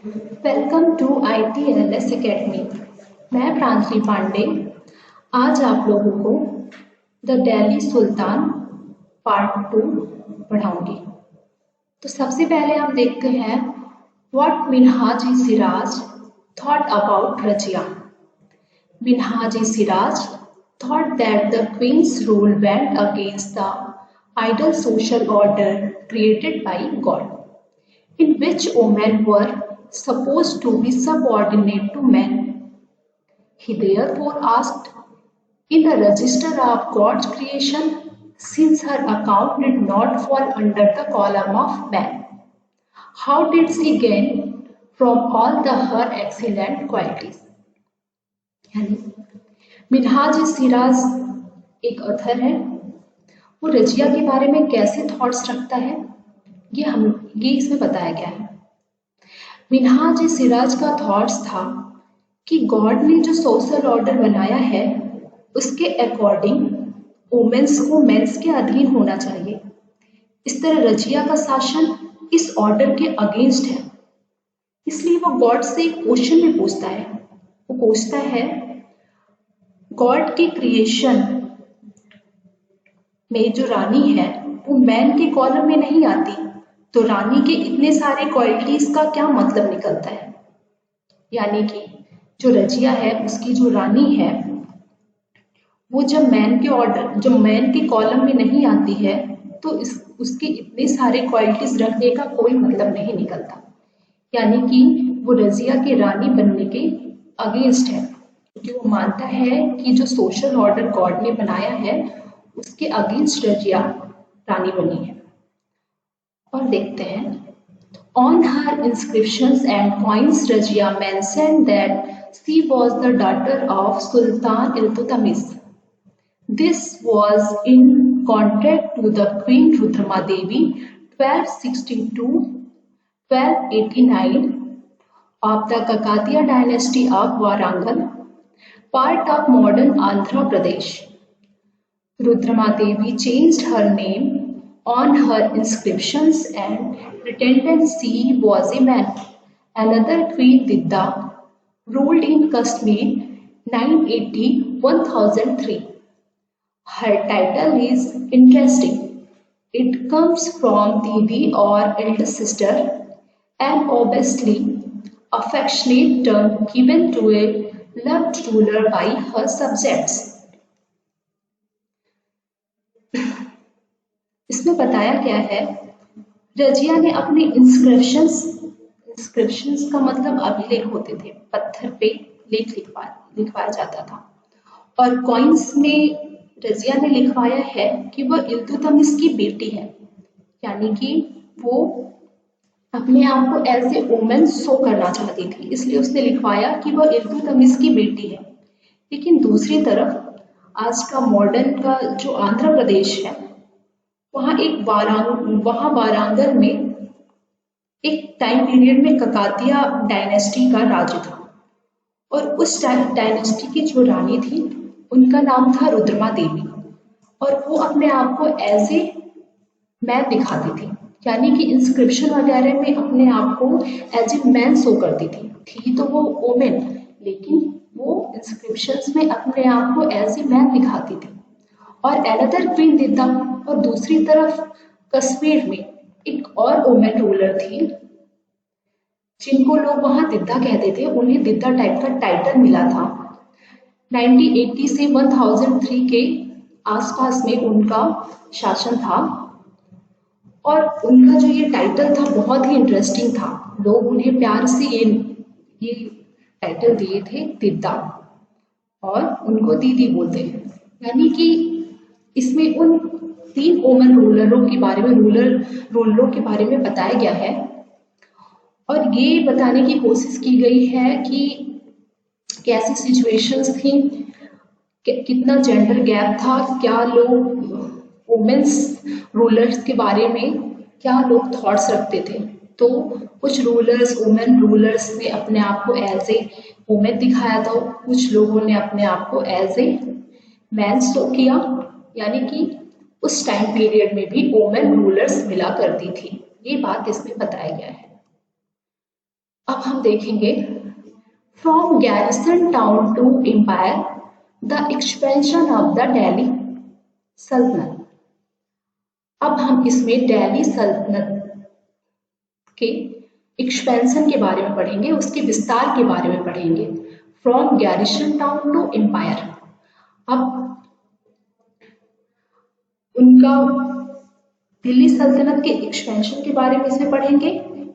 Welcome to ITLS academy. मैं प्रांजलि पांडे आज आप लोगों को द दिल्ली सुल्तान पार्ट 2 पढ़ाऊंगी। तो सबसे पहले हम देखते हैं what Minhaj E Siraj thought about Razia. Minhaj E Siraj thought that the queen's rule went against the ideal social order created by God, in which women were supposed to be subordinate to men. He therefore asked, in the register of God's creation, since her account did not fall under the column of man, how did she gain from all the her excellent qualities? यानी मिन्हाज सिराज एक अथर है, वो रजिया के बारे में कैसे thoughts रखता है ये इसमें बताया गया है। मिन्हाज सिराज का थॉट्स था कि गॉड ने जो सोशल ऑर्डर बनाया है उसके अकॉर्डिंग वुमेन्स को मेंस के अधीन होना चाहिए। इस तरह रजिया का शासन इस ऑर्डर के अगेंस्ट है, इसलिए वो गॉड से एक क्वेश्चन में पूछता है। वो पूछता है गॉड के क्रिएशन में जो रानी है वो मैन के कॉलम में नहीं आती, तो रानी के इतने सारे क्वालिटीज का क्या मतलब निकलता है। यानी कि जो रजिया है उसकी जो रानी है वो जब मैन के कॉलम में नहीं आती है तो उसके इतने सारे क्वालिटीज रखने का कोई मतलब नहीं निकलता। यानी कि वो रजिया के रानी बनने के अगेंस्ट है, क्योंकि वो मानता है कि जो सोशल ऑर्डर गॉड ने बनाया है उसके अगेंस्ट रजिया रानी बनी है। और देखते हैं on her inscriptions and coins Razia mention that she was the daughter of sultan Iltutmish. This was in contract to the queen Rudramadevi 1262-1289 of the Kakatiya dynasty of Warangal, part of modern Andhra Pradesh. Rudramadevi changed her name on her inscriptions and pretended she was a man. Another Queen Didda ruled in Kashmir 980-1003. Her title is interesting. It comes from Didi or elder sister, and obviously affectionate term given to a loved ruler by her subjects. इसमें बताया गया है रजिया ने अपने inscriptions का मतलब अभिलेख होते थे, पत्थर पे लेख लिखवाया जाता था। और कॉइन्स में रजिया ने लिखवाया है कि वह इल्तुतमिश की बेटी है, यानी कि वो अपने आप को एज ए वुमेन शो करना चाहती थी, इसलिए उसने लिखवाया कि वह इल्तुतमिश की बेटी है। लेकिन दूसरी तरफ आज का मॉडर्न का जो आंध्र प्रदेश है वहाँ वारांगल में एक टाइम पीरियड में ककातिया डायनेस्टी का राज्य था, और उस डायनेस्टी की जो रानी थी उनका नाम था रुद्रमा देवी, और वो अपने आप को एज ए मैन दिखाती थी, यानी कि इंस्क्रिप्शन वगैरह में अपने आप को एज ए मैन शो करती थी तो वो वुमेन, लेकिन वो इंस्क्रिप्शंस में अपने आप को एज ए मैन दिखाती थी। और अनदर क्वीन दिद्दा, और दूसरी तरफ कश्मीर में एक और वुमेन रूलर थी जिनको लोग वहां दिद्दा कहते थे, उन्हें दिद्दा टाइप का टाइटल मिला था। 1980 से 1003 के आसपास में उनका शासन था, और उनका जो ये टाइटल था बहुत ही इंटरेस्टिंग था। लोग उन्हें प्यार से ये टाइटल दिए थे दिद्दा, और उनको दीदी बोलते हैं। यानी कि इसमें उन 3 वुमेन रूलरों के बारे में बताया गया है, और ये बताने की कोशिश की गई है कि कैसी सिचुएशंस थी, कितना जेंडर गैप था, क्या लोग वुमेन्स रूलर्स के बारे में क्या लोग थॉट्स रखते थे। तो कुछ वुमेन रूलर्स ने अपने आप को एज ए वुमेन दिखाया था, कुछ लोगों ने अपने आप को एज ए मैन शो किया, यानी कि उस टाइम पीरियड में भी वुमेन रूलर्स मिला करती थी। ये बात इसमें बताया गया है। अब हम देखेंगे from garrison town to empire the expansion of the Delhi Saltanat. अब हम इसमें दिल्ली सल्तनत के एक्सपेंशन के बारे में पढ़ेंगे, उसके विस्तार के बारे में पढ़ेंगे। From garrison town to empire. अब उनका दिल्ली सल्तनत के एक्सपेंशन के बारे में इसमें पढ़ेंगे।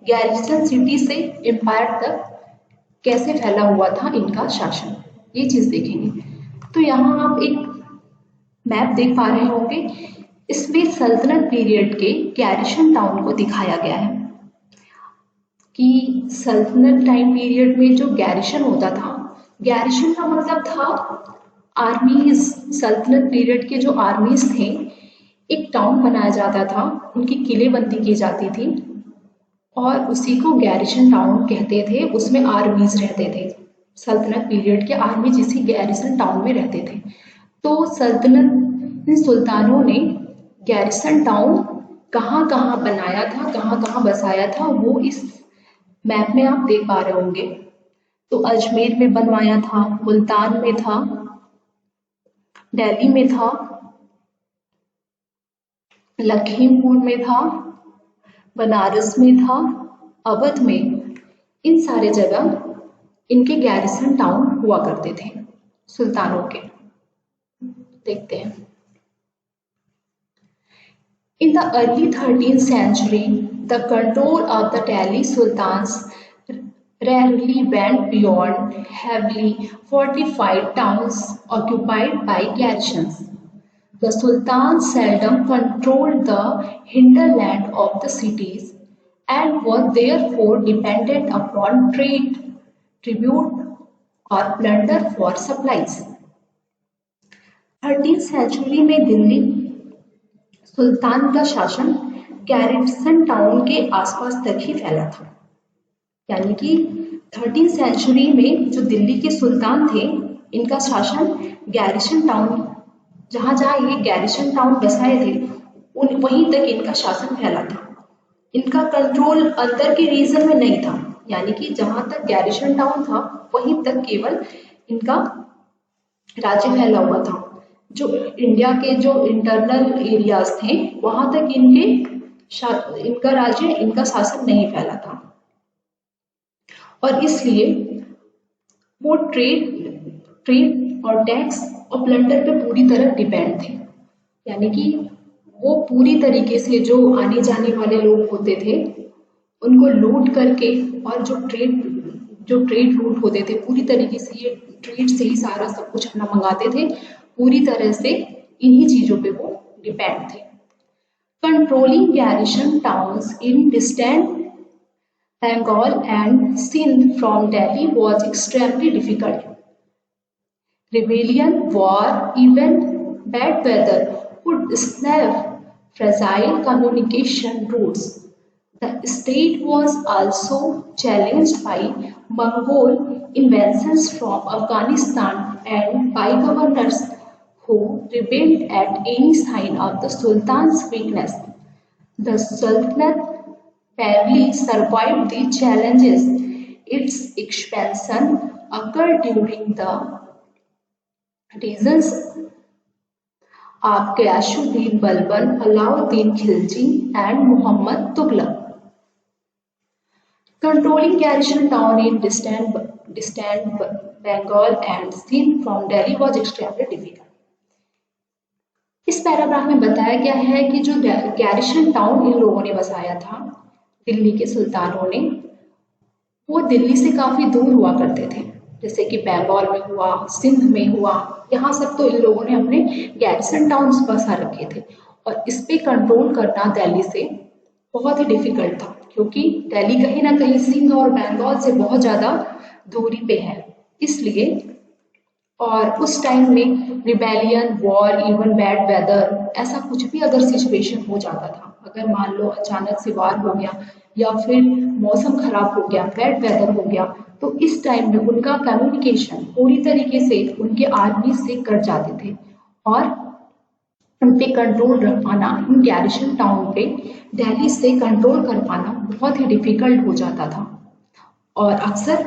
गैरिसन सिटी से एम्पायर तक कैसे फैला हुआ था इनका शासन, ये चीज देखेंगे। तो यहाँ आप एक मैप देख पा रहे होंगे, इसमें सल्तनत पीरियड के गैरिसन टाउन को दिखाया गया है कि सल्तनत टाइम पीरियड में जो गैरिसन होता था, गैरिसन का मतलब था आर्मीज। सल्तनत पीरियड के जो आर्मीज थे, एक टाउन बनाया जाता था, उनकी किलेबंदी की जाती थी और उसी को गैरिसन टाउन कहते थे। उसमें आर्मीज रहते थे, सल्तनत पीरियड के आर्मी जिसी गैरिसन टाउन में रहते थे। तो सल्तनत सुल्तानों ने गैरिसन टाउन कहाँ कहाँ बनाया था, कहाँ कहाँ बसाया था, वो इस मैप में आप देख पा रहे होंगे। तो अजमेर में बनवाया था, मुल्तान में था, दिल्ली में था, लखीमपुर में था, बनारस में था, अवध में। इन सारे जगह इनके गैरिसन टाउन हुआ करते थे सुल्तानों के। देखते हैं। In the early 13th century, the control of the Delhi sultans rarely went beyond heavily fortified towns occupied by garrisons. The sultans seldom controlled the hinterland of the cities and were therefore dependent upon trade, tribute, or plunder for supplies. 13th century में दिल्ली सुल्तान का शासन garrison town के आसपास तक ही फैला था। यानी कि 13th सेंचुरी में जो दिल्ली के सुल्तान थे, इनका शासन गैरिसन टाउन, जहाँ जहाँ ये गैरिसन टाउन बसाए थे, वहीं तक इनका शासन फैला था। इनका कंट्रोल अंदर के रीजन में नहीं था, यानी कि जहाँ तक गैरिसन टाउन था वहीं तक केवल इनका राज्य फैला हुआ था। जो इंडिया के जो इंटरनल एरियाज थे वहां तक इनका राज्य, इनका शासन नहीं फैला था। और इसलिए वो ट्रेड और टैक्स और प्लंडर पे पूरी तरह डिपेंड थे। यानी कि वो पूरी तरीके से जो आने जाने वाले लोग होते थे उनको लूट करके, और जो ट्रेड रूट होते थे पूरी तरीके से ये ट्रेड से ही सारा सब कुछ अपना मंगाते थे। पूरी तरह से इन्हीं चीजों पे वो डिपेंड थे। Controlling garrison towns in distant Bengal and Sindh from Delhi was extremely difficult. Rebellion, war, even bad weather could snap fragile communication routes. The state was also challenged by Mongol invasions from Afghanistan and by governors who rebelled at any sign of the Sultan's weakness. The Sultanate barely survived the challenges. Its expansion occurred during the reasons of Ghiyasuddin Balban, Alauddin Khilji and Muhammad Tughlaq. Controlling garrison town in distant Bengal and Sindh from Delhi was extremely difficult. इस paragraph में बताया गया है कि जो garrison town in लोगों ने बसाया था, दिल्ली के सुल्तानों ने, वो दिल्ली से काफी दूर हुआ करते थे। जैसे कि बंगाल में हुआ, सिंध में हुआ, यहाँ सब तो इन लोगों ने अपने गैरिसन टाउन्स बसा रखे थे। और इस पे कंट्रोल करना दिल्ली से बहुत ही डिफिकल्ट था, क्योंकि दिल्ली कहीं ना कहीं सिंध और बंगाल से बहुत ज़्यादा दूरी पे है। इसलिए, और उस टाइम में rebellion, war, even bad weather, ऐसा कुछ भी अगर सिचुएशन हो जाता था, अगर मान लो अचानक से वार हो गया या फिर मौसम खराब हो गया, बैड वेदर हो गया, तो इस टाइम में उनका कम्युनिकेशन पूरी तरीके से उनके आर्मी से कट जाते थे और उन पे कंट्रोल रख पाना, इन गैरिसन टाउन पे दिल्ली से कंट्रोल कर पाना बहुत ही डिफिकल्ट हो जाता था। और अक्सर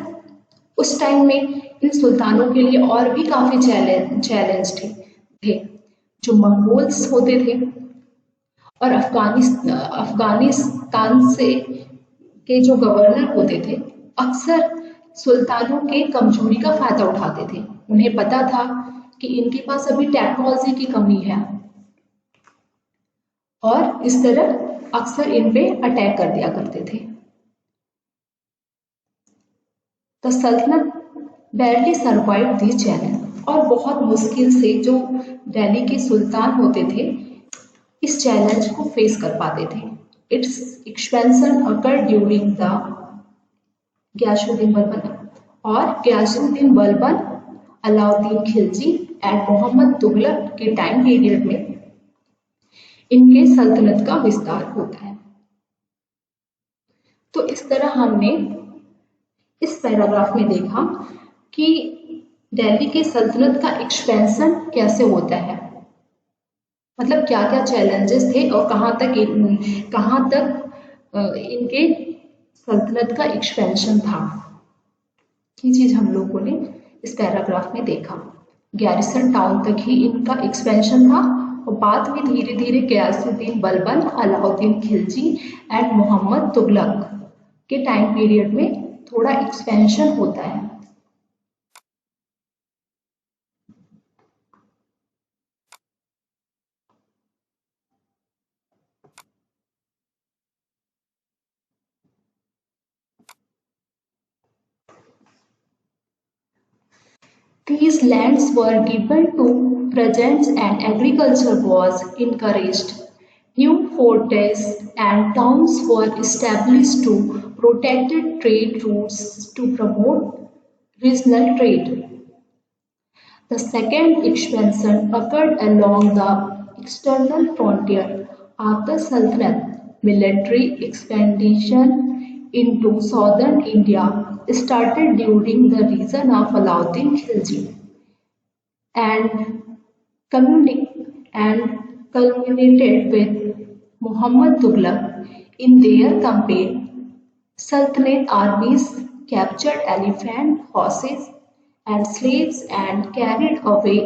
उस टाइम में इन सुल्तानों के लिए और भी काफी चैलेंज थे। जो मंगोल्स होते थे और अफगानिस्तान से के जो गवर्नर होते थे, अक्सर सुल्तानों के कमजोरी का फायदा उठाते थे। उन्हें पता था कि इनके पास अभी टेक्नोलॉजी की कमी है और इस तरह अक्सर इन पे अटैक कर दिया करते थे। तो सल्तनत बैरली सर्वाइव दिस चैलेंज, और बहुत मुश्किल से जो दिल्ली के सुल्तान होते थे इस चैलेंज को फेस कर पाते थे। Its expansion occur during the Ghiyasuddin Balban, Alauddin Khilji and Mohammad Tughlaq के टाइम पीरियड में इनके सल्तनत का विस्तार होता है। तो इस तरह हमने इस पैराग्राफ में देखा कि दिल्ली के सल्तनत का एक्सपेंशन कैसे होता है, मतलब क्या क्या चैलेंजेस थे और कहाँ तक इनके सल्तनत का एक्सपेंशन था। ये चीज हम लोगों ने इस पैराग्राफ में देखा। गैरिसन टाउन तक ही इनका एक्सपेंशन था और बाद में धीरे धीरे गयासुद्दीन बलबन, अलाउद्दीन खिलजी एंड मोहम्मद तुगलक के टाइम पीरियड में थोड़ा एक्सपेंशन होता है। These lands were given to peasants and agriculture was encouraged. New forts and towns were established to protect trade routes to promote regional trade. The second expansion occurred along the external frontier of the Sultanate. Military expedition into southern India started during the reign of Alauddin Khilji and culminated with Muhammad Tughlaq. In their campaign, Sultanate armies captured elephant, horses, and slaves and carried away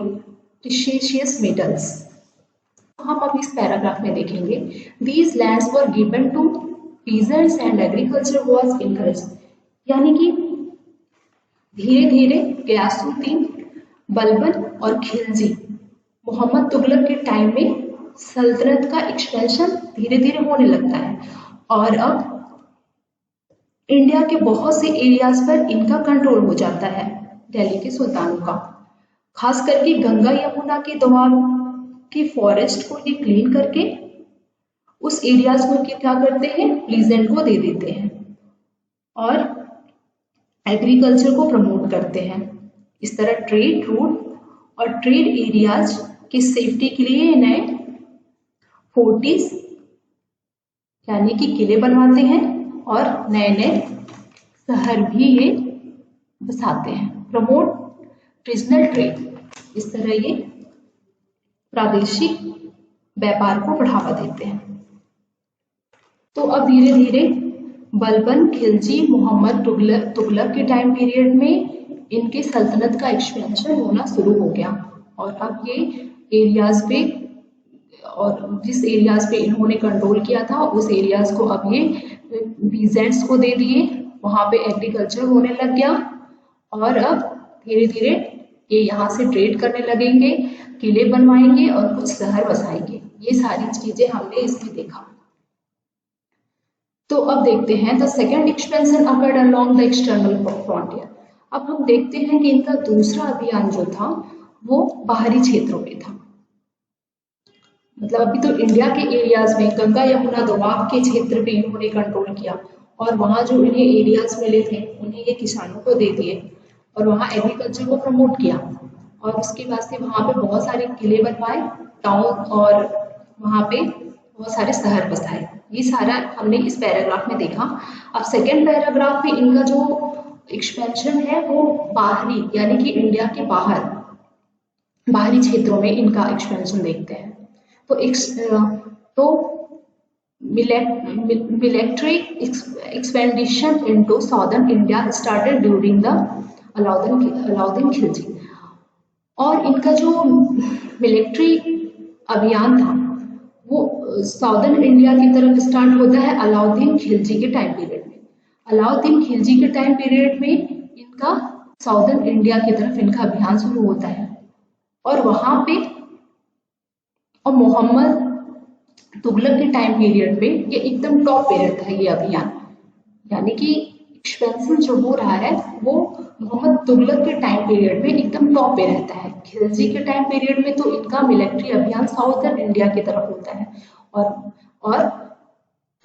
precious metals. हम अब इस paragraph में देखेंगे these lands were given to peasants and agriculture was encouraged, यानी कि धीरे धीरे गयासुद्दीन बलबन और खिलजी, मोहम्मद तुगलक के टाइम में सल्तनत का एक्सपेंशन धीरे धीरे होने लगता है और अब इंडिया के बहुत से एरियाज पर इनका कंट्रोल हो जाता है दिल्ली के सुल्तानों का। खास करके गंगा यमुना के दोआब की फॉरेस्ट को ये क्लीन करके उस एरियाज को क्या करते हैं, प्लीजेंट को दे देते हैं और एग्रीकल्चर को प्रमोट करते हैं। इस तरह ट्रेड रूट और ट्रेड एरियाज की सेफ्टी के लिए नए फोर्टिस यानी कि किले बनवाते हैं और नए नए शहर भी ये बसाते हैं। प्रमोट रीजनल ट्रेड, इस तरह ये प्रादेशिक व्यापार को बढ़ावा देते हैं। तो अब धीरे धीरे बलबन, खिलजी, मोहम्मद तुगलक के टाइम पीरियड में इनके सल्तनत का एक्सपेंशन होना शुरू हो गया और अब ये एरियाज पे और जिस एरियाज पे इन्होंने कंट्रोल किया था उस एरियाज को अब ये पीजेंट्स को दे दिए, वहां पे एग्रीकल्चर होने लग गया और अब धीरे धीरे ये यहाँ से ट्रेड करने लगेंगे, किले बनवाएंगे और कुछ शहर बसाएंगे। ये सारी चीजें हमने इसमें देखा। तो अब देखते हैं the second expansion occurred along the external frontier. अब हम देखते हैं कि इनका दूसरा अभियान जो था वो बाहरी क्षेत्रों में था। मतलब अभी तो इंडिया के एरियाज में गंगा यमुना दोआब के क्षेत्र पे इन्होंने कंट्रोल किया और वहाँ जो इन्हें एरियाज मिले थे उन्हें ये किसानों को दे दिए और वहाँ एग्रीकल्चर को प्रमोट किया और उसके बाद से वहाँ पे बहुत सारे किले बनवाए, टाउन और वहाँ पे बहुत सारे शहर बसाए। ये सारा हमने इस पैराग्राफ में देखा। अब सेकेंड पैराग्राफ में इनका जो एक्सपेंशन है वो बाहरी यानी कि इंडिया के बाहरी क्षेत्रों में इनका एक्सपेंशन देखते हैं। तो military expedition into southern India started during the Alauddin Khilji. और इनका जो मिलिट्री अभियान था वो साउदर्न इंडिया की तरफ स्टार्ट होता है अलाउद्दीन खिलजी के टाइम पीरियड में। अलाउद्दीन खिलजी के टाइम पीरियड में इनका साउदर्न इंडिया की तरफ इनका अभियान शुरू होता है। और वहां पे और मोहम्मद तुगलक के टाइम पीरियड पे ये एकदम टॉप पे रहता है ये अभियान, यानी कि एक्सपेंशन जो हो रहा है वो मोहम्मद तुगलक के टाइम पीरियड में एकदम टॉप पे रहता है। खिलजी के टाइम पीरियड में तो इनका मिलिट्री अभियान साउदर्न इंडिया की तरफ होता है और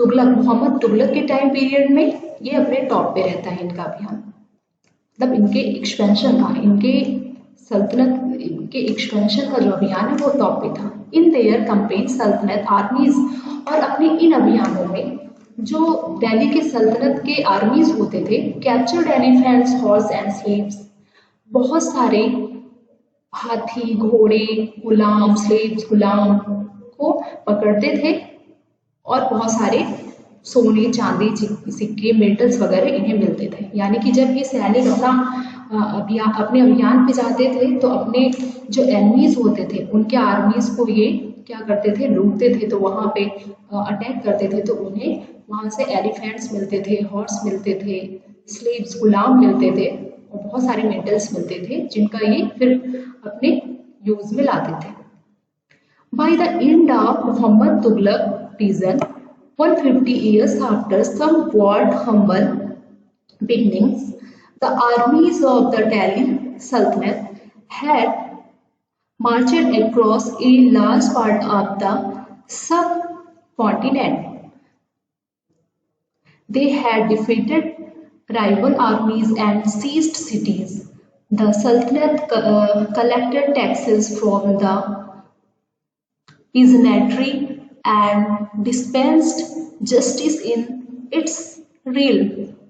मोहम्मद तुगलक के टाइम पीरियड में ये अपने टॉप पे रहता है इनका अभियान। मतलब इनके एक्सपेंशन का, इनके सल्तनत, इनके एक्सपेंशन का जो अभियान है वो टॉप पे था। इन देयर कैंपेन सल्तनत आर्मीज, और अपने इन अभियानों में जो दिल्ली के सल्तनत के आर्मीज होते थे, captured elephants, horse and slaves, बहुत सारे हाथी, घोड़े, गुलाम, स्लेव्स, गुलाम को पकड़ते थे और बहुत सारे सोने, चांदी, सिक्के, मेटल्स वगैरह इन्हें मिलते थे। यानी कि जब ये सैनिक अपने अभियान पे जाते थे तो अपने जो एनिमीज होते थे उनके आर्मीज को ये क्या करते थे, लूटते थे। तो वहाँ पे अटैक करते थे तो उन्हें वहाँ से एलिफेंट्स मिलते थे, हॉर्स मिलते थे, स्लेव्स, गुलाम मिलते थे और बहुत सारे मेटल्स मिलते थे जिनका ये फिर अपने यूज में लाते थे। By the end of Mohammad Tughlaq reign 150 years after somewhat humble beginnings, the armies of the Delhi Sultanate had marched across a large part of the subcontinent. They had defeated rival armies and seized cities. The Sultanate collected taxes from the peasantry and dispensed justice in its realm.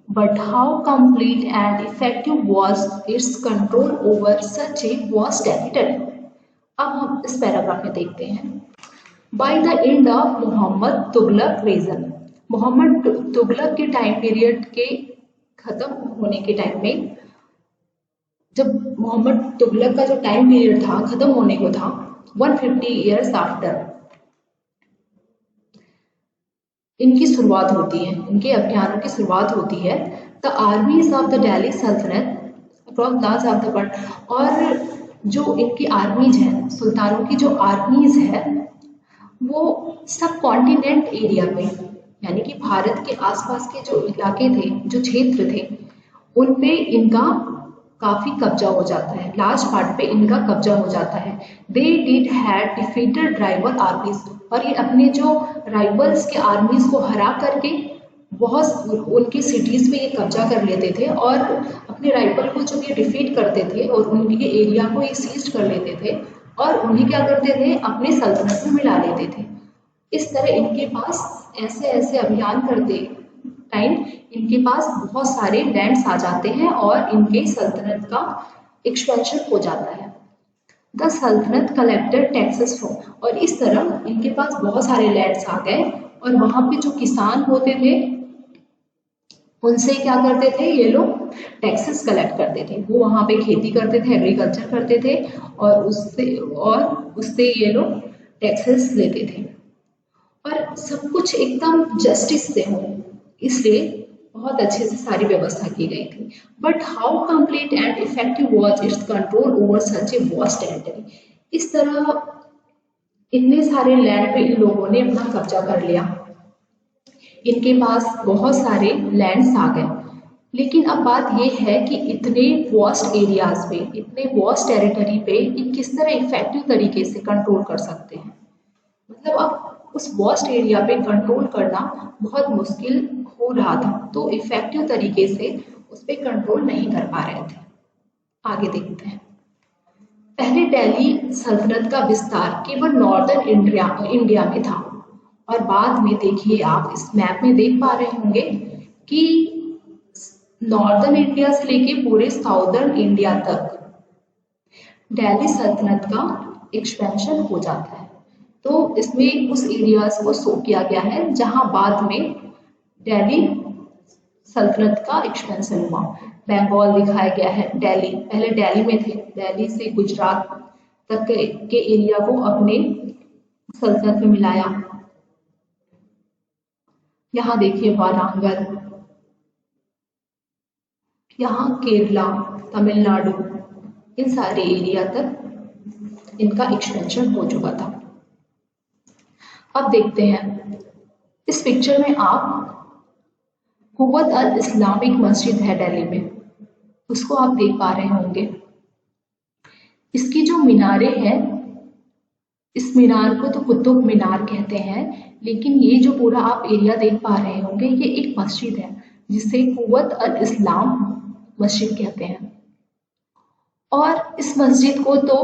But how complete and effective was its control over such a vast territory? अब हम इस paragraph में देखते हैं। By the end of Mohammad Tughlaq reign, Mohammad Tughlaq के time period के खत्म होने के टाइम में, जब मोहम्मद तुगलक का जो टाइम पीरियड था खत्म होने को था, 150 years आफ्टर इनकी शुरुआत होती है, इनके अभियानों की शुरुआत होती है। The armies of the Delhi sultanate across large of the world, और जो इनकी आर्मीज हैं, सुल्तानों की जो आर्मीज है वो सब कॉन्टिनेंट एरिया में, यानी कि भारत के आसपास के जो इलाके थे, जो क्षेत्र थे, उन पे इनका काफी कब्जा हो जाता है, लार्ज पार्ट पे इनका कब्जा हो जाता है। They did had defeated rival आर्मीज, और ये अपने जो राइवल्स के आर्मीज को हरा करके बहुत उनके सिटीज में ये कब्जा कर लेते थे, और अपने राइवल को जब ये डिफीट करते थे और उनके एरिया को ये सीज कर लेते थे और उन्हें क्या करते थे, अपने सल्तनत में मिला लेते थे। इस तरह इनके पास ऐसे ऐसे अभियान करते टाइम इनके पास बहुत सारे लैंड्स आ जाते हैं और इनके सल्तनत का एक्सपेंशन हो जाता है। द सल्तनत कलेक्टेड टैक्सेस फ्रॉम, और इस तरह इनके पास बहुत सारे लैंड्स आ गए और वहाँ पे जो किसान होते थे उनसे क्या करते थे, ये लोग टैक्सेस कलेक्ट करते थे। वो वहाँ पे खेती करते थे, एग्रीकल्चर करते थे और उससे ये लोग टैक्सेस लेते थे, और सब कुछ एकदम जस्टिस से हो, इसलिए बहुत अच्छे से सारी व्यवस्था की गई थी। But how complete and effective was it's control over such a vast territory, इस तरह इतने सारे लैंड पे इन लोगों ने अपना कब्जा कर लिया, इनके पास बहुत सारे लैंड्स आ गए। लेकिन अब बात यह है कि इतने वास्ट एरियाज पे, इतने वास्ट टेरिटरी पे ये किस तरह इफेक्टिव तरीके से कंट्रोल कर सकते हैं। मतलब अब उस वास्ट एरिया पे कंट्रोल करना बहुत मुश्किल हो रहा था, तो इफेक्टिव तरीके से उस पर कंट्रोल नहीं कर पा रहे थे। आगे देखते हैं। पहले दिल्ली सल्तनत का विस्तार केवल नॉर्दर्न इंडिया में था, और बाद में देखिए आप इस मैप में देख पा रहे होंगे कि नॉर्दर्न इंडिया से लेके पूरे साउदर्न इंडिया तक दिल्ली सल्तनत का एक्सपेंशन हो जाता है। तो इसमें उस एरियाज को शो किया गया है जहां बाद में दिल्ली सल्तनत का एक्सपेंशन हुआ। बंगाल दिखाया गया है, दिल्ली पहले दिल्ली में थे, दिल्ली से गुजरात तक के एरिया को अपने सल्तनत में मिलाया। यहाँ देखिए वारांगल, यहाँ केरला, तमिलनाडु, इन सारे एरिया तक इनका एक्सपेंशन हो चुका था। अब देखते हैं इस पिक्चर में आप कुव्वत अल इस्लामिक मस्जिद है दिल्ली में, उसको आप देख पा रहे होंगे। इसकी जो मीनारे हैं, इस मीनार को तो कुतुब मीनार कहते हैं, लेकिन ये जो पूरा आप एरिया देख पा रहे होंगे ये एक मस्जिद है जिसे कुव्वत अल इस्लाम मस्जिद कहते हैं। और इस मस्जिद को तो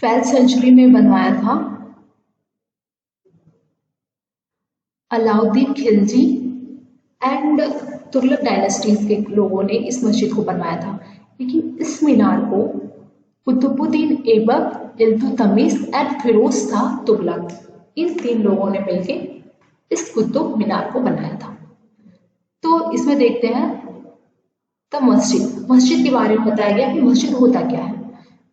12th सेंचुरी में बनवाया था अलाउद्दीन खिलजी एंड तुगलक डायनेस्टीज के लोगों ने इस मस्जिद को बनवाया था। लेकिन इस मीनार को कुतुबुद्दीन ऐबक, इल्तुतमिश एंड फिरोज शाह तुगलक, इन 3 लोगों ने मिलकर इस कुतुब मीनार को बनाया था। तो इसमें देखते हैं द मस्जिद के बारे में बताया गया कि मस्जिद होता क्या है।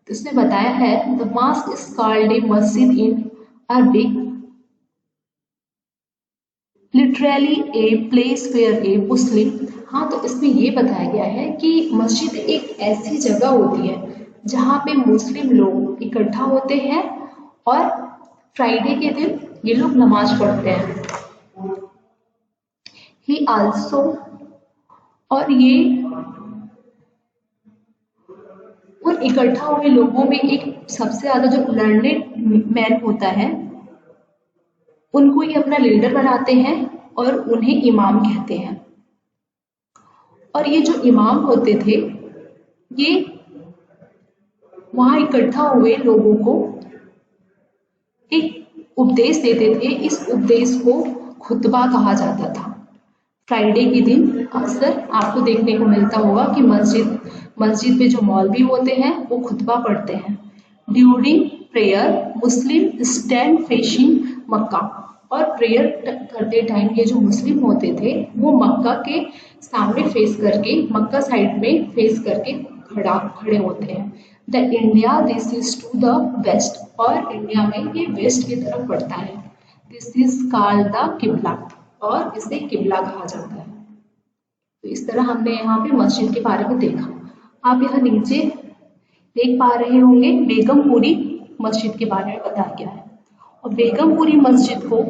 तो इसने बताया है the mosque is called a masjid in Arabic literally a place where a Muslim. हाँ, तो इसमें ये बताया गया है कि मस्जिद एक ऐसी जगह होती है जहाँ पे मुस्लिम लोग इकट्ठा होते हैं और फ्राइडे के दिन ये लोग नमाज पढ़ते हैं। ही आल्सो, और ये उन इकट्ठा हुए लोगों में एक सबसे ज्यादा जो लर्नेड मैन होता है उनको ये अपना लीडर बनाते हैं और उन्हें इमाम कहते हैं। और ये जो इमाम होते थे ये वहां इकट्ठा हुए लोगों को एक उपदेश देते थे। इस उपदेश को खुतबा कहा जाता था। फ्राइडे के दिन अक्सर आपको देखने को मिलता होगा कि मस्जिद में जो मौलवी होते हैं वो खुतबा पढ़ते हैं। ड्यूरिंग प्रेयर मुस्लिम स्टैंड फेसिंग मक्का, और प्रेयर करते टाइम ये जो मुस्लिम होते थे वो मक्का के सामने फेस करके, मक्का साइड में फेस करके खड़े होते हैं। The India this is to the west, और इंडिया में ये वेस्ट की तरफ पड़ता है। दिस इज कॉल्ड द किबला, और इसे किबला कहा जाता है। तो इस तरह हमने यहाँ पे मस्जिद के बारे में देखा। आप यहाँ नीचे देख पा रहे होंगे बेगमपुरी मस्जिद के बारे में बताया गया है। और बेगमपुरी मस्जिद को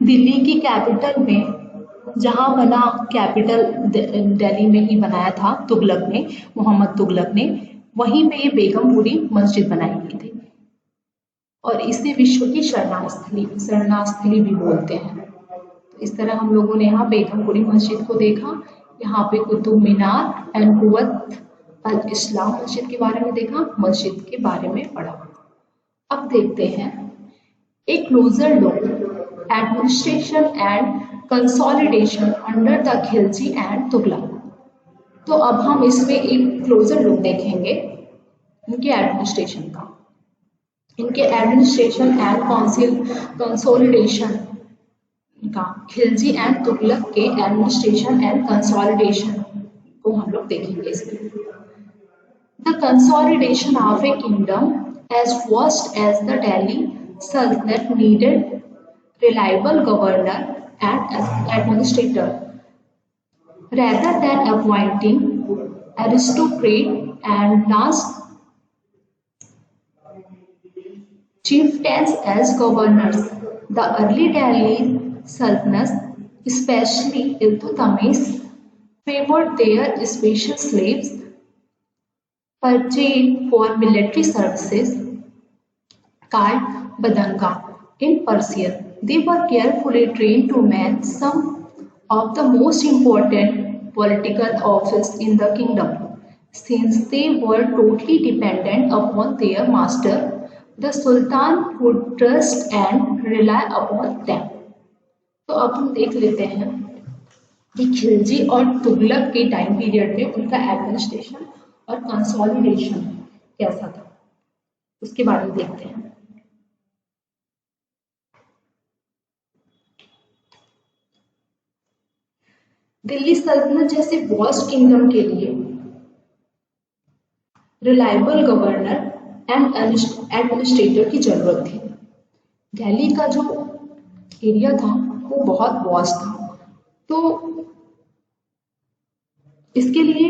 दिल्ली की कैपिटल में, जहाँ बना कैपिटल दिल्ली में ही बनाया था तुगलक ने, मोहम्मद तुगलक ने, वहीं पे ये बेगमपुरी मस्जिद बनाई गई थी। और इसे विश्व की शरणास्थली भी बोलते हैं। तो इस तरह हम लोगों ने यहाँ बेगमपुरी मस्जिद को देखा, यहाँ पे कुतुब मीनार एंड कुव्वत अल इस्लाम मस्जिद के बारे में देखा, मस्जिद के बारे में पढ़ा। अब देखते हैं A closure look administration and consolidation under the Khilji and Tughlaq. तो अब हम इसमें एक क्लोजर लुक देखेंगे इनके एडमिनिस्ट्रेशन का, इनके एडमिनिस्ट्रेशन एंड कंसोलिडेशन का, खिलजी एंड तुगलक के एडमिनिस्ट्रेशन एंड कंसोलिडेशन को हम लोग देखेंगे इसमें। The consolidation of A kingdom as vast as the Delhi Sultanate needed reliable governor and administrator rather than appointing aristocrat and last chieftains as governors. The early Delhi Sultanates, especially Iltutmish, favored their special slaves purchased for military services called badanga in Persian. They were carefully trained to man some of the most important political office in the kingdom. Since they were totally dependent upon their master, the Sultan would trust and rely upon them. तो अब हम देख लेते हैं कि खिलजी और तुगलक के time period में उनका एडमिनिस्ट्रेशन और कंसोलिडेशन कैसा था। उसके बारे में देखते हैं। दिल्ली सल्तनत जैसे वास्ट किंगडम के लिए रिलायबल गवर्नर एंड एडमिनिस्ट्रेटर की जरूरत थी। दिल्ली का जो एरिया था वो बहुत वास्ट था, तो इसके लिए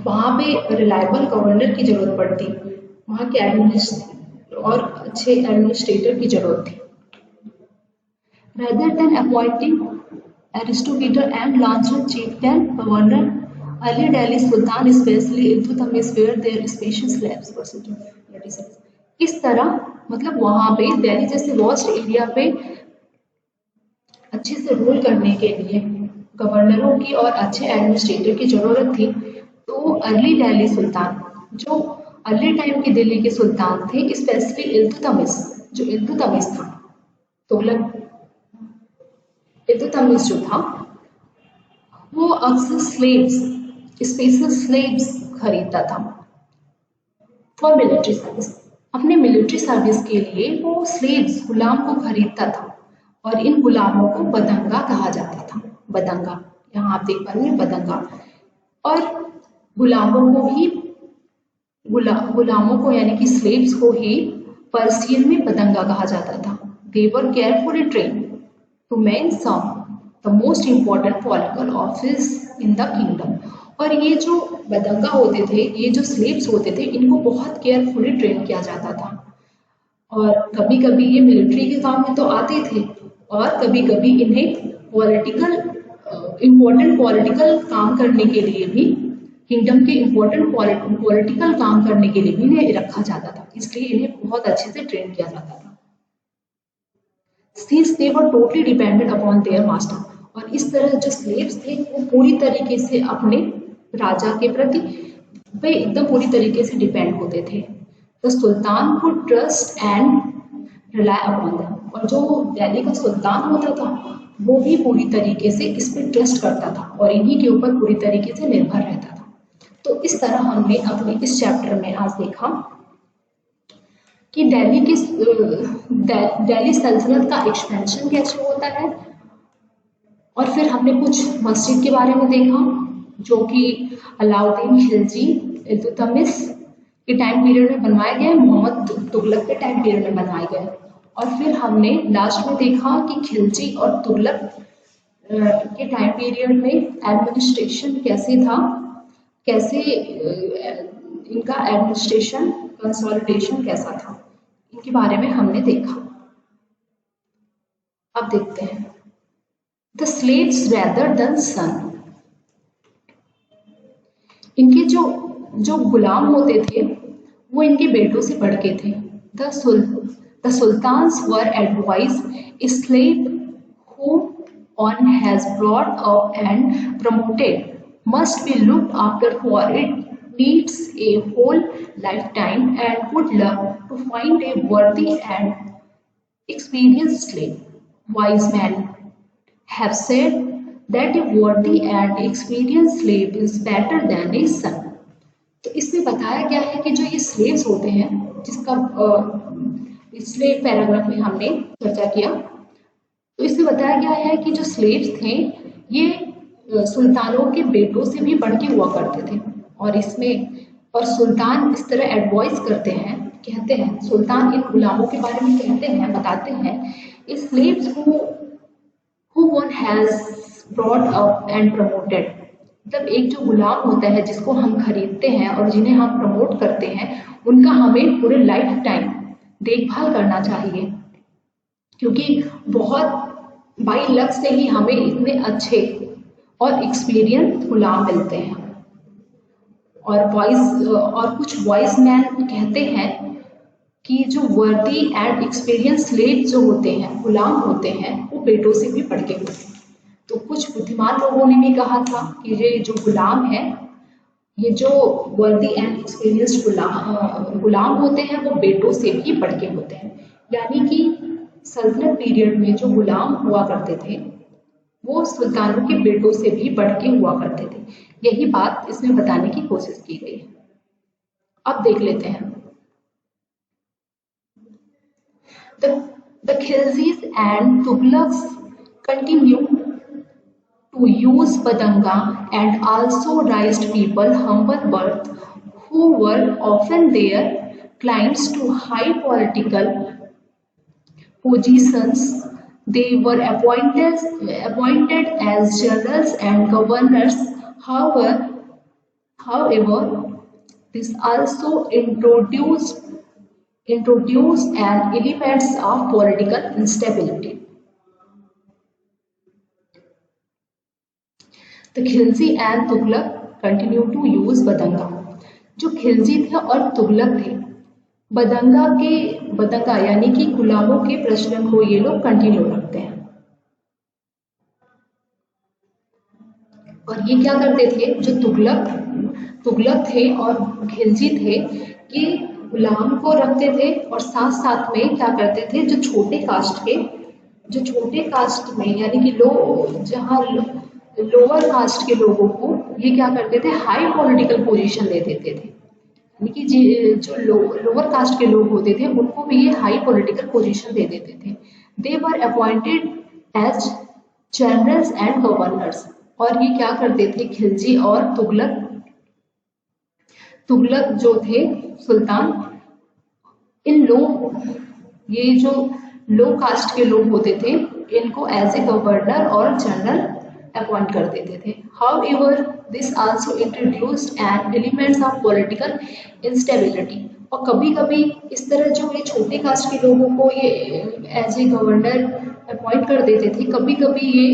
वहाँ पे रिलायबल गवर्नर की जरूरत पड़ती, वहाँ के एडमिनिस्ट्रेटर और अच्छे एडमिनिस्ट्रेटर की जरूरत थी। Rather than appointing Aristogeta and Lanchon chieftain governor, early Delhi Sultan, especially Iltutmish, were their special slaves for citizens. इस तरह मतलब वहाँ पे दिल्ली जैसे वास्ट एरिया पे अच्छे से रूल करने के लिए गवर्नरों की और अच्छे एडमिनिस्ट्रेटर की जरूरत थी। तो अर्ली दिल्ली सुल्तान, जो अर्ली टाइम की दिल्ली के सुल्तान थे, स्पेशली इल्तुतमिश, जो इल्तुतमिश था, तुगलक इल्तुतमिश जो था, वो अक्सर स्लेव्स, स्पेशल स्लेव्स खरीदता था फॉर मिलिट्री सर्विस। अपने मिलिट्री सर्विस के लिए वो स्लेव्स, गुलाम को खरीदता था, और इन गुलामों को बदंगा कहा जाता था। बदंगा, यहाँ आप देख पा रहे हैं बदंगा। और गुलामों को यानी कि स्लेव्स को ही पर्सियन में बदंगा कहा जाता था। They were carefully trained to man some the most important political office in the kingdom. और ये जो बदंगा होते थे, ये जो स्लेव्स होते थे, इनको बहुत केयरफुली ट्रेन किया जाता था। और कभी कभी ये मिलिट्री के काम में तो आते थे, और कभी कभी इन्हें इम्पोर्टेंट पॉलिटिकल काम करने के लिए भी, किंगडम के इम्पोर्टेंट पॉलिटिकल काम करने के लिए भी इन्हें रखा जाता था, इसलिए इन्हें बहुत अच्छे से ट्रेन किया जाता था। Since they were totally dependent upon their master, और इस तरह जो स्लेव्स थे वो पूरी तरीके से अपने राजा के प्रति वे एकदम पूरी तरीके से डिपेंड होते थे। The sultan could trust and rely upon them, और जो दिल्ली का सुल्तान होता था वो भी पूरी तरीके से इस पर ट्रस्ट करता था और इन्हीं के ऊपर पूरी तरीके से निर्भर रहता था। तो इस तरह हमने अपने इस चैप्टर में आज देखा कि दिल्ली सल्तनत का एक्सपेंशन कैसे होता है, और फिर हमने कुछ मस्जिद के बारे में देखा जो कि अलाउद्दीन खिलजी इल्तुतमिश के टाइम पीरियड में बनवाए गए, मोहम्मद तुगलक के टाइम पीरियड में बनवाए गए। और फिर हमने लास्ट में देखा कि खिलजी और तुगलक के टाइम पीरियड में एडमिनिस्ट्रेशन कैसे था, कैसे इनका एडमिनिस्ट्रेशन कंसोलिडेशन कैसा था, इनके बारे में हमने देखा। अब देखते हैं द स्लेव्स रेदर देन सन। इनके जो गुलाम होते थे वो इनके बेटों से बढ़ के थे। The sultans were advise slave whom one has brought up and promoted must be looked after, for it needs a whole lifetime and would love to find a worthy and experienced slave. Wise men have said that a worthy and experienced slave is better than a son. तो इसमें बताया गया है कि जो ये slaves होते हैं, जिसका पिछले पैराग्राफ में हमने चर्चा किया, तो इसमें बताया गया है कि जो स्लेव्स थे ये सुल्तानों के बेटों से भी बढ़ के हुआ करते थे। और सुल्तान इस तरह एडवाइस करते हैं, कहते हैं, सुल्तान इन गुलामों के बारे में कहते हैं, बताते हैं, slaves who one has brought up and promoted, मतलब एक जो गुलाम होता है जिसको हम खरीदते हैं और जिन्हें हम प्रमोट करते हैं, उनका हमें पूरे लाइफ टाइम देखभाल करना चाहिए, क्योंकि बहुत बाई लक से ही हमें इतने अच्छे और एक्सपीरियंस गुलाम मिलते हैं। और कुछ वॉइस मैन कहते हैं कि जो वर्दी एंड एक्सपीरियंस स्लेव जो होते हैं, गुलाम होते हैं, वो बेटों से भी बढ़ के होते हैं। तो कुछ बुद्धिमान लोगों ने भी कहा था कि ये जो गुलाम है, ये जो वर्दी एंड एक्सपीरियंस गुलाम होते हैं वो बेटों से भी बढ़ के होते हैं। यानी कि सल्तनत पीरियड में जो गुलाम हुआ करते थे वो सुल्तानों के बेटों से भी बढ़ के हुआ करते थे। यही बात इसमें बताने की कोशिश की गई है। अब देख लेते हैं The Khilzis and Tughlaqs continue to use Badanga and also raised people humble birth who were often their clients to high political positions. They were appointed as generals and governors. However, however, this also introduced an elements of political instability. The Khilji and Tughlaq continue to use बदंगा। जो खिलजी थे और तुगलक थे, बदंगा यानी कि गुलामों के प्रचलन को ये लोग कंटिन्यू रखते हैं। और ये क्या करते थे, जो तुगलक थे और खिलजी थे, ये गुलाम को रखते थे और साथ साथ में क्या करते थे, जो छोटे कास्ट में यानी कि जहाँ लोअर कास्ट के लोगों को ये क्या करते थे, हाई पॉलिटिकल पोजीशन दे देते थे। यानी कि जो लोअर कास्ट के लोग होते थे उनको भी ये हाई पॉलिटिकल पोजीशन दे देते थे। They were appointed as generals and governors. और ये क्या करते थे, खिलजी और तुगलक जो थे सुल्तान, ये जो लो कास्ट के लोग होते थे इनको एज ए गवर्नर और जनरल अपॉइंट कर देते थे। However, this also introduced an elements of political instability। और कभी कभी इस तरह जो ये छोटे कास्ट के लोगों को ये एज ए गवर्नर अपॉइंट कर देते थे, कभी कभी ये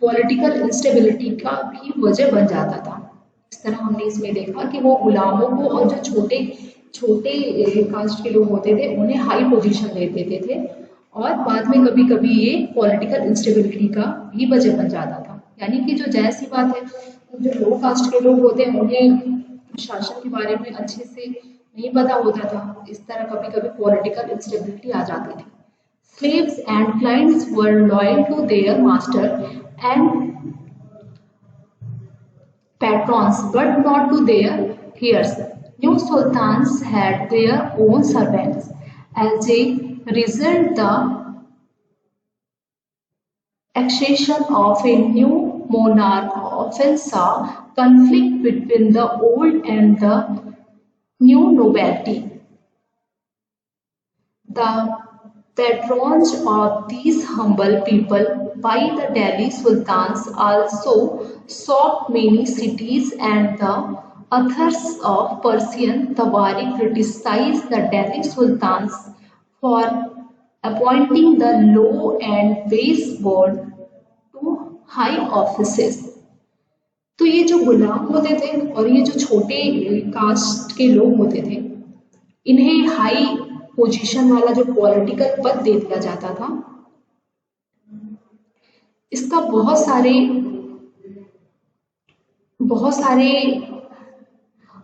पॉलिटिकल इंस्टेबिलिटी का भी वजह बन जाता था। इस तरह हमने इसमें देखा कि वो गुलामों को और जो छोटे कास्ट के लोग होते थे उन्हें हाई पोजीशन दे देते थे, और बाद में कभी कभी ये पॉलिटिकल इंस्टेबिलिटी का भी वजह बन जाता था। यानी कि जो जायज़ सी बात है, जो लो कास्ट के लोग होते हैं उन्हें शासन के बारे में अच्छे से नहीं पता होता था, इस तरह कभी कभी पॉलिटिकल इंस्टेबिलिटी आ जाती थी। Slaves and clients were loyal to their master and patrons, but not to their peers. New sultans had their own servants. As a result, the accession of a new monarch often saw conflict between the old and the new nobility. The patronage of these humble people by the Delhi sultans also shocked many cities, and the authors of Persian Tawari criticized the Delhi sultans for appointing the low and base born to high offices। तो ये जो गुलाम होते थे और ये जो छोटे cast के लोग होते थे, इन्हें हाई पोजीशन वाला जो पॉलिटिकल पद दे दिया जाता था। इसका बहुत सारे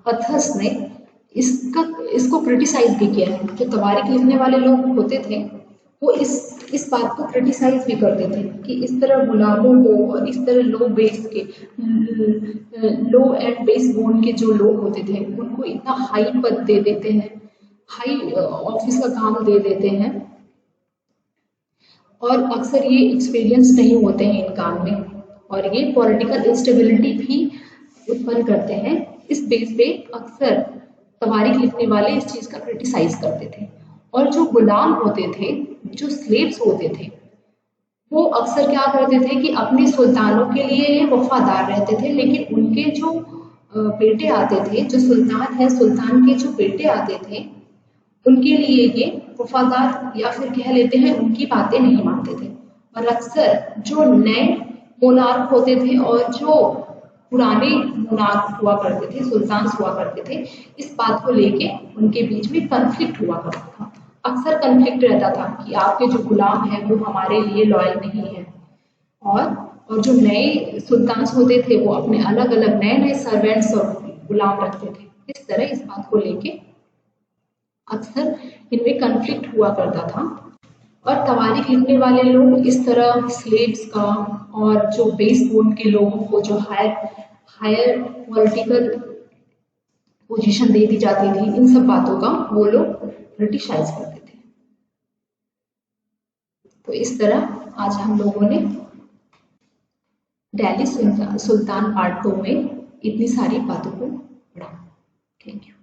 अथर्स ने इसको क्रिटिसाइज भी किया है। जो तवारीख लिखने वाले लोग होते थे वो इस बात को क्रिटिसाइज भी करते थे कि इस तरह गुलामों को और इस तरह लो एंड बेस बोर्न के जो लोग होते थे उनको इतना हाई पद दे देते हैं, हाई ऑफिस का काम दे देते हैं, और अक्सर ये एक्सपीरियंस नहीं होते हैं इन काम में, और ये पॉलिटिकल इंस्टेबिलिटी भी उत्पन्न करते हैं। इस बेस पे अक्सर तवारीख लिखने वाले इस चीज़ का क्रिटिसाइज करते थे। और जो गुलाम होते थे, जो स्लेव्स होते थे, वो अक्सर क्या करते थे कि अपने सुल्तानों के लिए वफादार रहते थे, लेकिन उनके जो बेटे आते थे, जो सुल्तान है, सुल्तान के जो बेटे आते थे, उनके लिए ये वफादार या फिर कह लेते हैं उनकी बातें नहीं मानते थे। और अक्सर जो नए मोनार्क होते थे और जो पुराने मोनार्क हुआ करते थे, सुल्तान हुआ करते थे, इस बात को लेके उनके बीच में कन्फ्लिक्ट हुआ करता था। अक्सर कन्फ्लिक्ट रहता था कि आपके जो गुलाम हैं वो हमारे लिए लॉयल नहीं है, और जो नए सुल्तान होते थे वो अपने अलग अलग नए सर्वेंट्स और गुलाम रखते थे। इस तरह इस बात को लेके अक्सर इनमें कन्फ्लिक्ट हुआ करता था। और तवारीख लिखने वाले लोग इस तरह स्लेव्स का और जो बेस बोर्न के लोगों को जो हायर पॉलिटिकल पोजीशन दे दी जाती थी, इन सब बातों का वो लोग क्रिटिसाइज करते थे। तो इस तरह आज हम लोगों ने दिल्ली सुल्तान पार्ट 2 में इतनी सारी बातों को पढ़ा। Thank you.